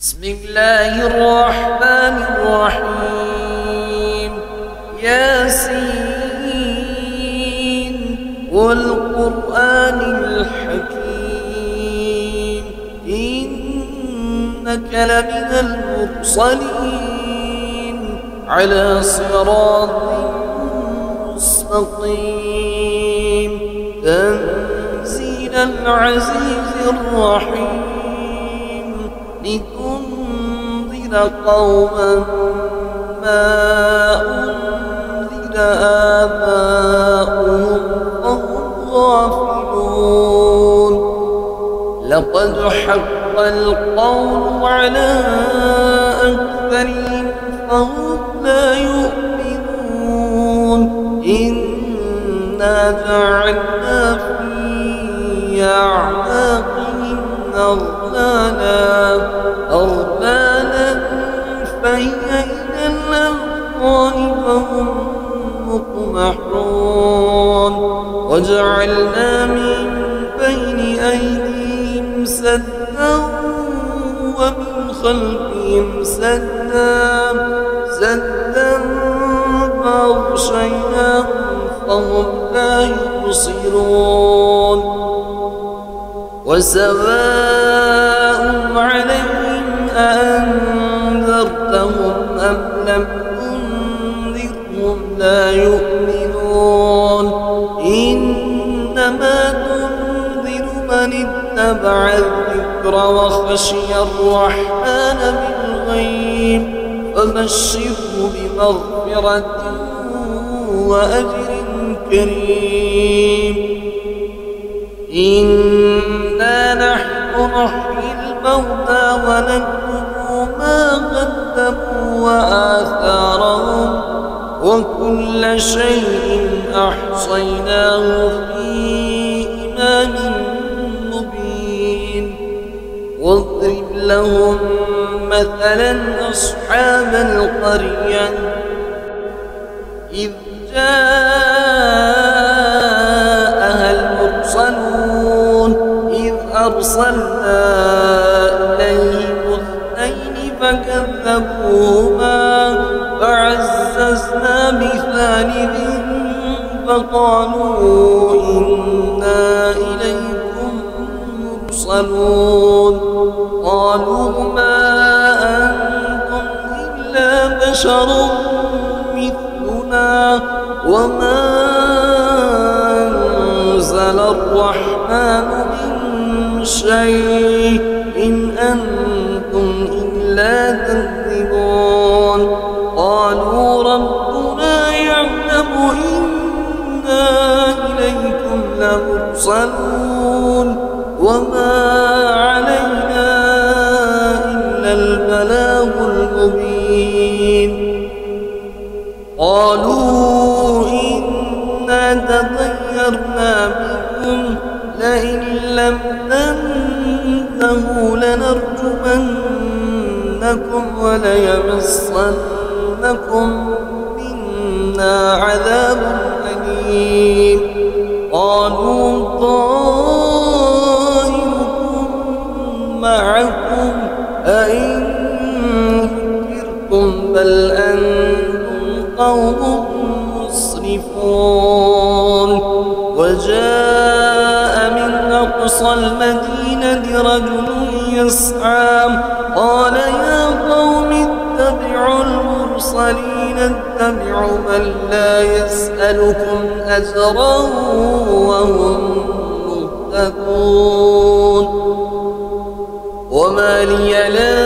بسم الله الرحمن الرحيم. ياسين والقرآن الحكيم إنك لمن المرسلين على صراط مستقيم تنزيل العزيز الرحيم لتنذر قوما ما أنذر آباؤهم فهم غافلون. لقد حق القول على أكثرهم فهم لا يؤمنون. إنا جعلنا في أعناقهم أغلالا فهي إلى الأذقان فهم مقمحون. وجعلنا من بين أيديهم سدا ومن خلفهم سدا فأغشيناهم فهم لا يبصرون. وسواء عليهم أأنذرتهم أم لم تنذرهم لا يؤمنون. إنما تنذر من اتبع الذكر وخشي الرحمن بالغيب فبشره بمغفرة وأجر كريم. إنا نحن نحيي الموتى ونكتب ما قدموا وآثارهم وكل شيء أحصيناه في إمام مبين. واضرب لهم مثلا أصحاب القرية إذ جاءها المرسلون إذ أرسلنا إليهم اثنين فكذبوهما فعززنا بثالث فقالوا إنا إليكم مرسلون. قالوا ما أنتم إلا بشر مثلنا وما أنزل الرحمن من شيء إن أنتم إلا تكذبون. قالوا ربنا يعلم إنا إليكم لمرسلون وما علينا إلا البلاغ المبين. قالوا إنا تطيرنا بكم لئن لم تنتهوا لنرجمنكم وليمسنكم منا عذاب أليم. قالوا طائركم معكم أئن ذكرتم بل أنتم قوم مسرفون. وجاء من أقصى المدينة رجل يسعى قال يا قوم اتبعوا المرسلين اتبعوا من لا يسألكم أجرا وهم مهتدون. وما لي لا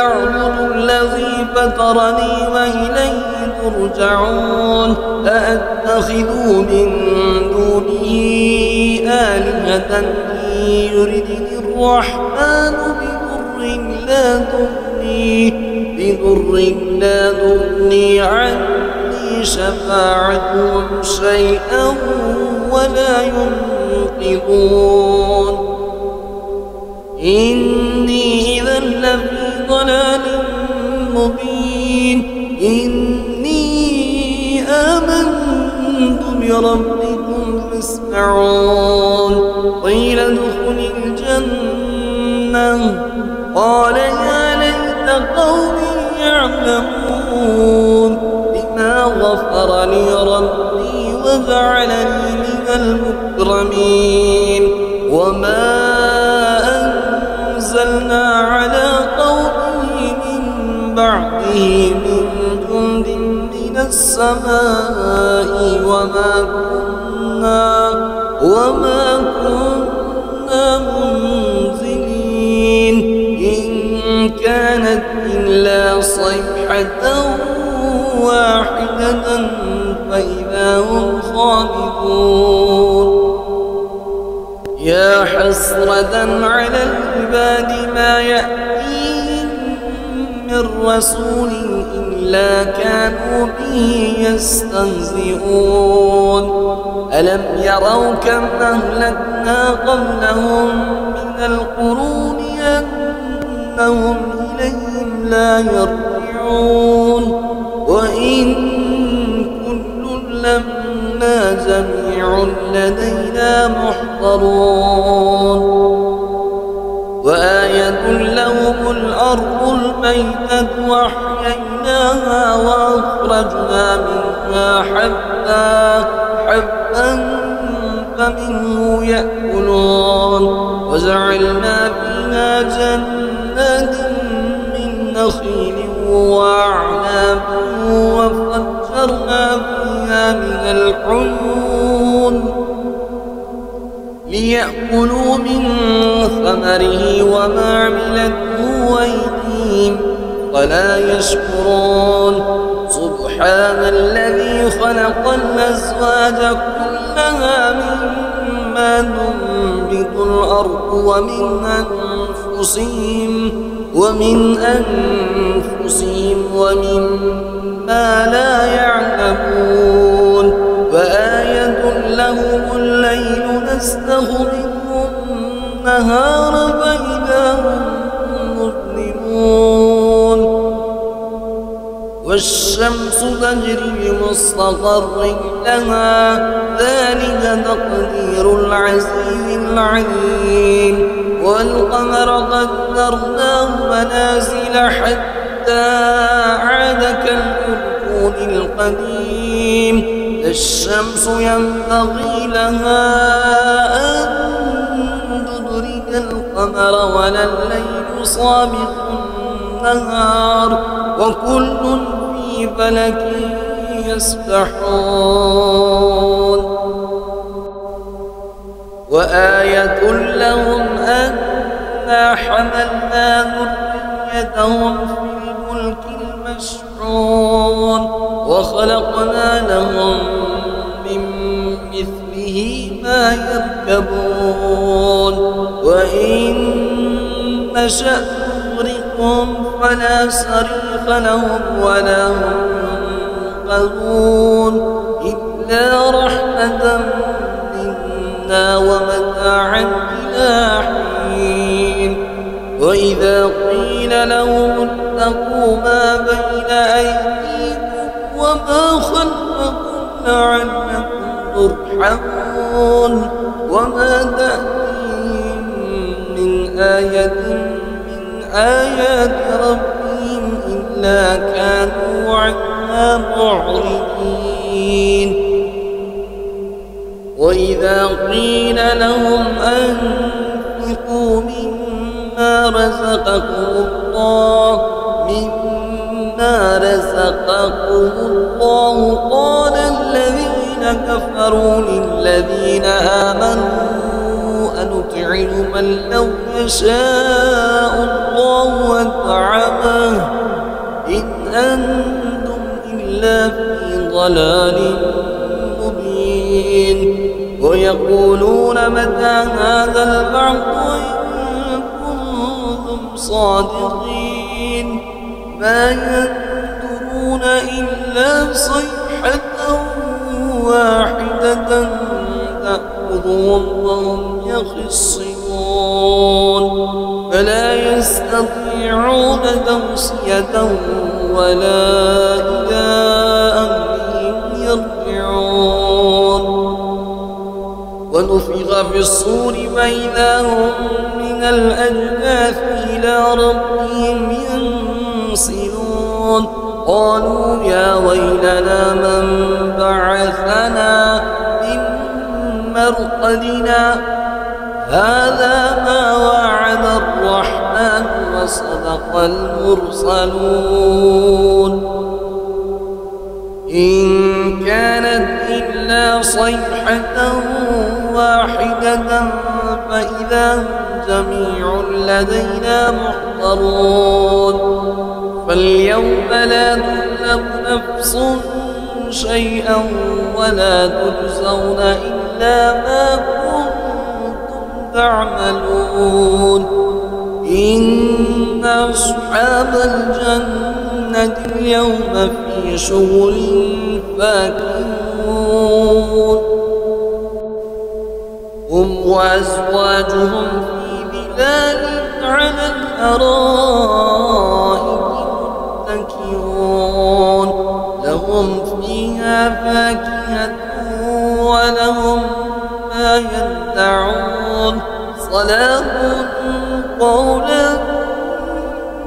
أعبد الذي فطرني وإليه ترجعون. أأتخذوا من دونه آلهة إن يردني الرحمن بضر لا تغني عني شفاعتهم شيئا ولا ينقذون. إني إذا لفي ضلال مبين. إني آمنت بربكم فاسمعون. قيل ادخل الجنة قال يا يعلمون بما غفر لي ربي وجعلني من المكرمين وما أنزلنا على قومه من بعده من جند من السماء وما كنا منزلين إن كانت إلا صيحة واحدة فإذا هم خامدون يا حسرة على العباد ما يأتيهم من رسول إلا كانوا به يستهزئون ألم يروا كم أهلكنا قبلهم من القرون أنهم إليهم لا يرجعون وإن كل لما جميع لدينا محضرون وآية لهم الأرض الميتة وأحييناها وأخرجنا منها حبا فمنه يأكلون وجعلنا فيها جنات من نخيل وأعناب وفجرنا فيها من العيون ليأكلوا من ثمره وما عملته أيديهم ولا يشكرون سبحان الذي خلق الأزواج كلها مما تنبت الأرض ومن أنفسهم ومما لا يعلمون وآية لهم الليل نسلخ منه النهار فإذا هم مظلمون والشمس تجري لمستقر لها ذلك تقدير العزيز العليم والقمر قدرناه منازل حتى عاد كالعرجون القديم الشمس ينبغي لها أن تدرك القمر ولا الليل سابق النهار وكل في فلك يسبحون وآية لهم أنا حملنا ذريتهم في الفلك المشحون وخلقنا لهم من مثله ما يركبون وإن نشأ نغرقهم فلا صريخ لهم ولا هم ينقذون إلا رحمة منا ومتاعا إلى حين وإذا قيل لهم اتقوا ما بين أيديكم وما خلفكم لعلكم ترحمون وما تأتيهم من آية من آيات ربهم إلا كانوا عنها معرضين وإذا قيل لهم أنفقوا مما رزقكم الله قال الذين كفروا للذين آمنوا أنطعم من لو يشاء الله أطعمه إن أنتم إلا في ضلال مبين ويقولون متى هذا البعث إن كنتم صادقين ما ينظرون إلا صيحة واحدة تأخذهم وهم يخصمون فلا يستطيعون توصية ولا إلى أهلهم يرجعون ونفخ في الصور فإذا هم من الأجداث إلى ربهم ينسلون يبصرون قالوا يا ويلنا من بعثنا من مرقدنا هذا ما وعد الرحمن وصدق المرسلون إن كانت إلا صيحة واحدة فإذا هم جميع لدينا محضرون فاليوم لا تظلم نفس شيئا ولا تجزون إلا ما كنتم تعملون إن أصحاب الجنة اليوم في شغل فاكهون هم وأزواجهم في ظلال على الأرائك متكئون لهم فيها فاكهة ولهم ما يدعون سلام قولا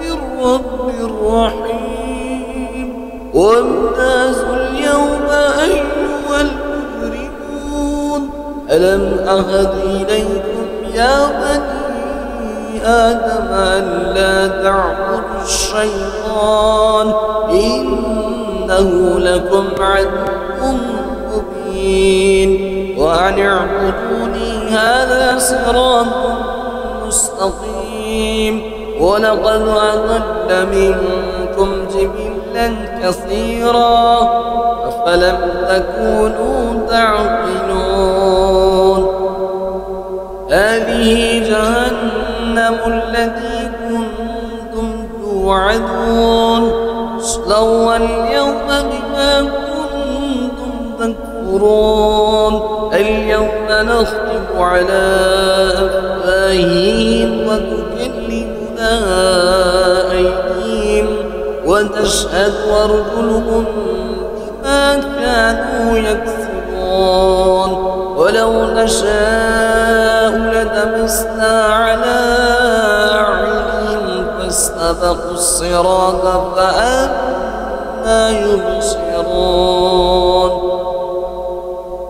من رب رحيم وامتازوا اليوم أيها المجرمون ألم أهد إليكم يا بني آدم ألا تعبدوا الشيطان إنه لكم عدو مبين وأن اعبدوني هذا صراط مستقيم ولقد أضل منكم جبلا كثيرا أفلم تكونوا تعقلون هذه جهنم التي كنتم توعدون اصلوها اليوم بما كنتم تكفرون اليوم نختم على أفواههم وتكلمنا أيديهم وتشهد أرجلهم بما كانوا يكسبون ولو نشاء لتمسنا على أعينهم فاستبقوا الصراط فأنى يبصرون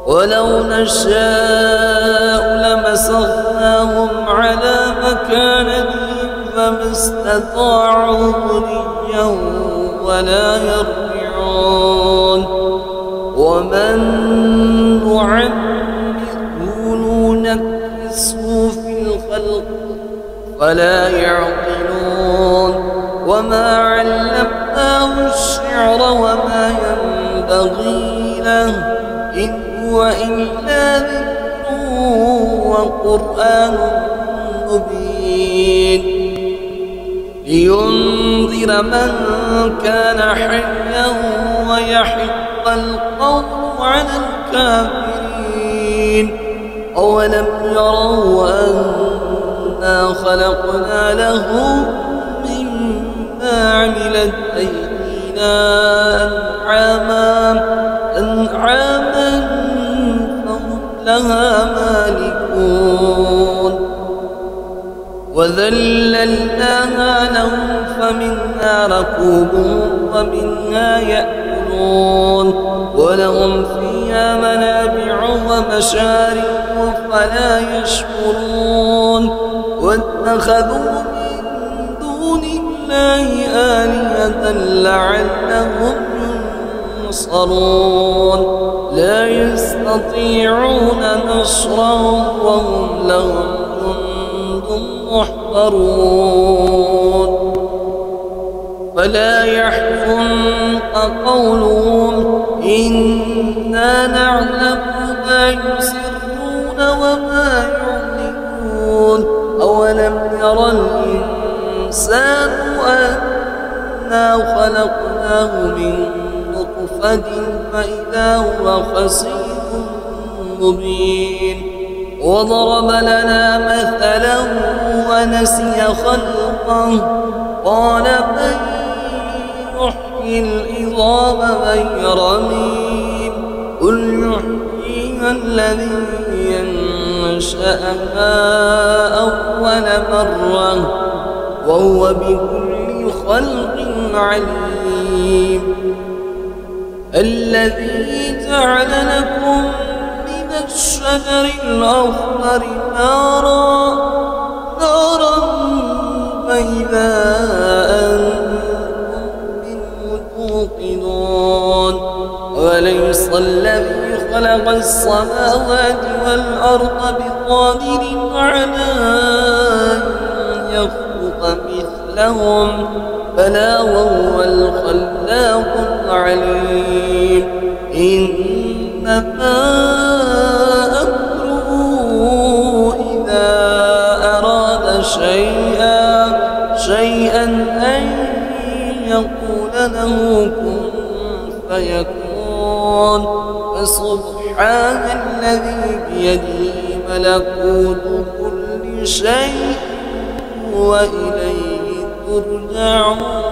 ولو نشاء لمسخناهم على مكانتهم فما استطاعوا مضيا ولا يرجعون ومن نعمره ننكسه في الخلق فلا يعقلون وما علمناه الشعر وما ينبغي له إن هو إلا ذكر وقرآن مبين لينذر من كان حيا ويحق القول على الكافرين أولم يروا أنا خلقنا لهم مما عملت أيدينا أنعاما فهم لها مالكون وذللناها لهم فمنها ركوبهم ومنها يأكلون ولهم فيها منابع ومشارب فلا يشكرون واتخذوا من دون الله آلهة لعلهم ينصرون لا يستطيعون نصرهم وهم لهم جند محضرون فلا يحزنك قولهم إنا نعلم ما يسرون وما يعلنون أولم يرى الإنسان أنا خلقناه من نطفة فإذا هو خصيم مبين وضرب لنا مثلا ونسي خلقه قال من يحيي العظام وهي رميم قل يحييها الذي ينشأها أول مرة وهو بكل خلق عليم الذي جعل لكم من الشجر الأخضر نارا فإذا أنتم منه توقدون وليس الذي خلق السماوات والأرض بقادر على أن يخلق مثلهم بلى وهو الخلاق العليم إنما أمره إذا أراد شيئا أن يقول له كن فيكون فسبحان الذي بيده ملكوت كل شيء وإليه ترجعون